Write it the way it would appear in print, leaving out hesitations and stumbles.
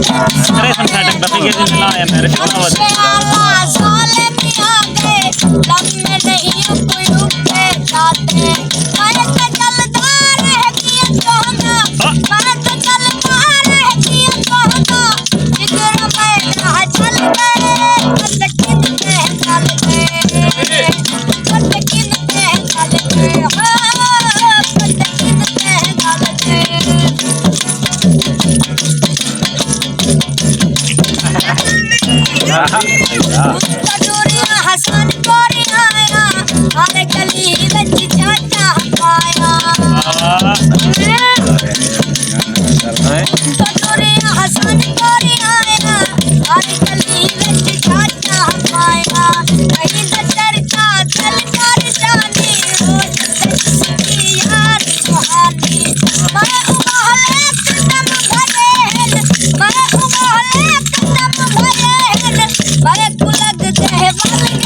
करे संसाटक बकरी के दिन लाया मेरे हसन कोरी आया हर गली विच चाचा पाया हसन कोरी आया हर गली विच चाचा पाया कहीं चर्चा दिल कर जानी रोज यार सुहानी मैं उबाले कदम भरे मैं उबाले कदम भरे मैं कुलग दे बल